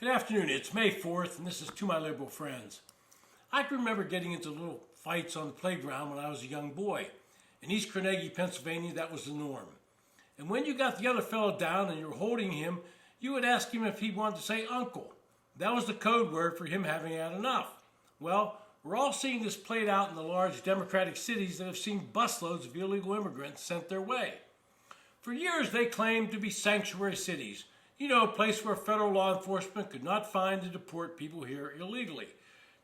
Good afternoon. It's May 4th, and this is To My Liberal Friends. I can remember getting into little fights on the playground when I was a young boy. In East Carnegie, Pennsylvania, that was the norm. And when you got the other fellow down and you were holding him, you would ask him if he wanted to say uncle. That was the code word for him having had enough. Well, we're all seeing this played out in the large democratic cities that have seen busloads of illegal immigrants sent their way. For years, they claimed to be sanctuary cities. You know, a place where federal law enforcement could not find and deport people here illegally.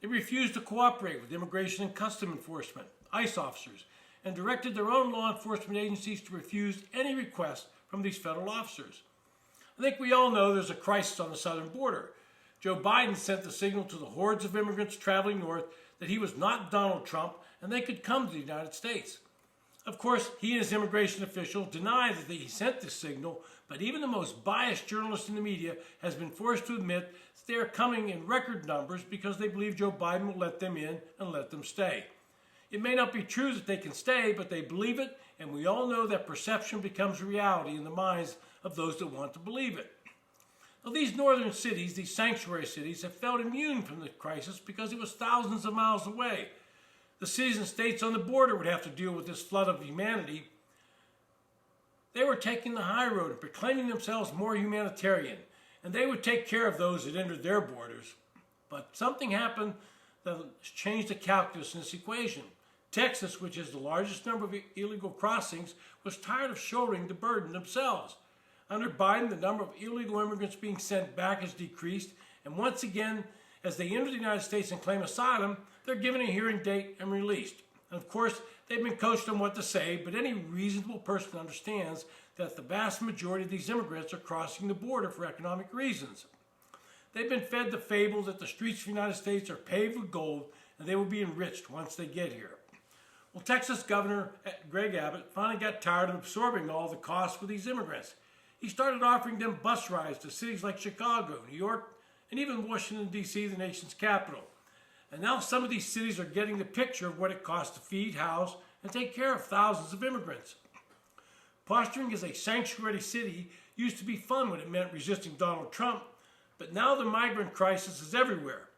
They refused to cooperate with Immigration and Customs Enforcement, ICE officers, and directed their own law enforcement agencies to refuse any request from these federal officers. I think we all know there's a crisis on the southern border. Joe Biden sent the signal to the hordes of immigrants traveling north that he was not Donald Trump and they could come to the United States. Of course, he and his immigration officials deny that he sent this signal, but even the most biased journalist in the media has been forced to admit that they are coming in record numbers because they believe Joe Biden will let them in and let them stay. It may not be true that they can stay, but they believe it, and we all know that perception becomes reality in the minds of those that want to believe it. Now, these northern cities, these sanctuary cities, have felt immune from the crisis because it was thousands of miles away. The cities and states on the border would have to deal with this flood of humanity. They were taking the high road and proclaiming themselves more humanitarian, and they would take care of those that entered their borders. But something happened that changed the calculus in this equation. Texas, which has the largest number of illegal crossings, was tired of shouldering the burden themselves. Under Biden, the number of illegal immigrants being sent back has decreased, and once again, as they enter the United States and claim asylum, they're given a hearing date and released. And of course, they've been coached on what to say, but any reasonable person understands that the vast majority of these immigrants are crossing the border for economic reasons. They've been fed the fable that the streets of the United States are paved with gold and they will be enriched once they get here. Well, Texas Governor Greg Abbott finally got tired of absorbing all the costs for these immigrants. He started offering them bus rides to cities like Chicago, New York, and even Washington, D.C., the nation's capital. And now some of these cities are getting the picture of what it costs to feed, house, and take care of thousands of immigrants. Posturing as a sanctuary city used to be fun when it meant resisting Donald Trump, but now the migrant crisis is everywhere.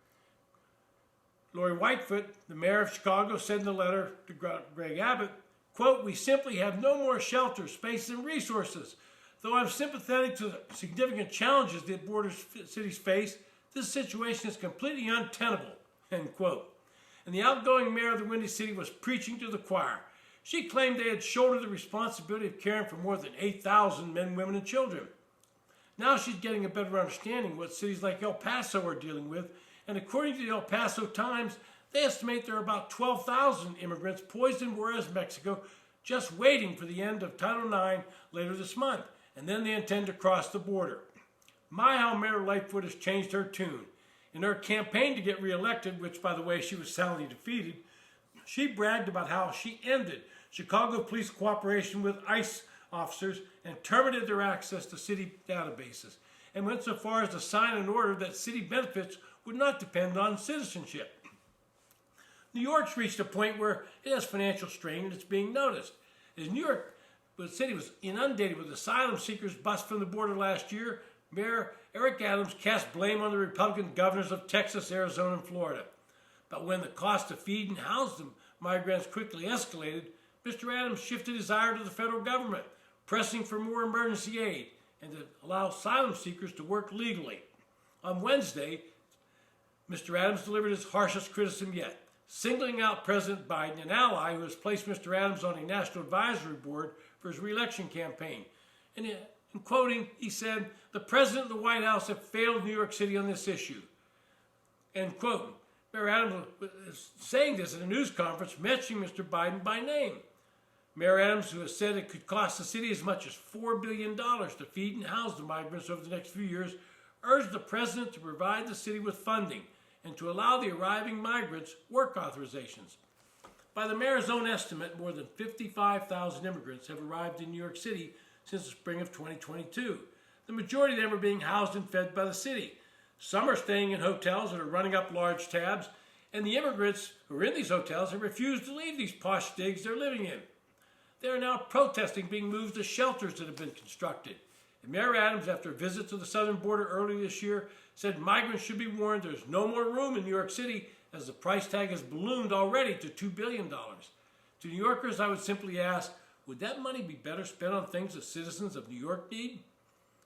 Lori Lightfoot, the mayor of Chicago, said in a letter to Greg Abbott, quote, "We simply have no more shelter, space, and resources. Though I'm sympathetic to the significant challenges that border cities face, this situation is completely untenable," end quote. And the outgoing mayor of the Windy City was preaching to the choir. She claimed they had shouldered the responsibility of caring for more than 8,000 men, women, and children. Now she's getting a better understanding of what cities like El Paso are dealing with, and according to the El Paso Times, they estimate there are about 12,000 immigrants poised in Juarez, Mexico, just waiting for the end of Title IX later this month, and then they intend to cross the border. My, how Mayor Lightfoot has changed her tune. In her campaign to get reelected, which, by the way, she was soundly defeated, she bragged about how she ended Chicago police cooperation with ICE officers and terminated their access to city databases, and went so far as to sign an order that city benefits would not depend on citizenship. New York's reached a point where it has financial strain and it's being noticed. As New York City was inundated with asylum seekers bust from the border last year, Mayor Eric Adams cast blame on the Republican governors of Texas, Arizona, and Florida. But when the cost to feed and house the migrants quickly escalated, Mr. Adams shifted his ire to the federal government, pressing for more emergency aid and to allow asylum seekers to work legally. On Wednesday, Mr. Adams delivered his harshest criticism yet, singling out President Biden, an ally who has placed Mr. Adams on a national advisory board for his re-election campaign. And in quoting, he said, "The President and the White House have failed New York City on this issue." End quote. Mayor Adams was saying this at a news conference, mentioning Mr. Biden by name. Mayor Adams, who has said it could cost the city as much as $4 billion to feed and house the migrants over the next few years, urged the President to provide the city with funding and to allow the arriving migrants work authorizations. By the mayor's own estimate, more than 55,000 immigrants have arrived in New York City since the spring of 2022. The majority of them are being housed and fed by the city. Some are staying in hotels that are running up large tabs, and the immigrants who are in these hotels have refused to leave these posh digs they're living in. They are now protesting being moved to shelters that have been constructed. And Mayor Adams, after a visit to the southern border earlier this year, said migrants should be warned there's no more room in New York City as the price tag has ballooned already to $2 billion. To New Yorkers, I would simply ask, would that money be better spent on things that citizens of New York need?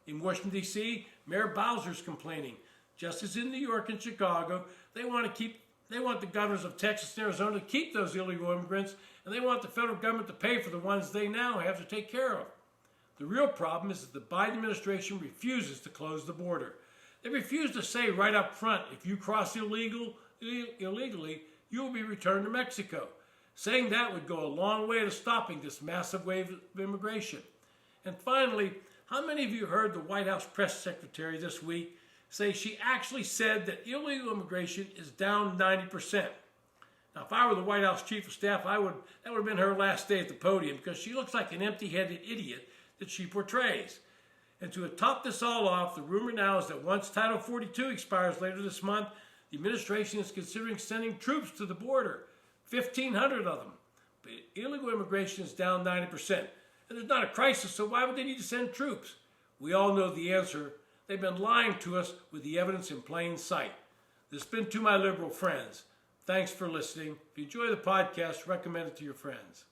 In Washington, D.C., Mayor Bowser's complaining. Just as in New York and Chicago, they want the governors of Texas and Arizona to keep those illegal immigrants, and they want the federal government to pay for the ones they now have to take care of. The real problem is that the Biden administration refuses to close the border. They refuse to say right up front, if you cross illegally, you will be returned to Mexico. Saying that would go a long way to stopping this massive wave of immigration. And finally, how many of you heard the White House press secretary this week say she actually said that illegal immigration is down 90%? Now, if I were the White House chief of staff, that would have been her last day at the podium, because she looks like an empty-headed idiot that she portrays. And to top this all off, the rumor now is that once Title 42 expires later this month, the administration is considering sending troops to the border, 1,500 of them. But illegal immigration is down 90%. And there's not a crisis, so why would they need to send troops? We all know the answer. They've been lying to us with the evidence in plain sight. This has been To My Liberal Friends. Thanks for listening. If you enjoy the podcast, recommend it to your friends.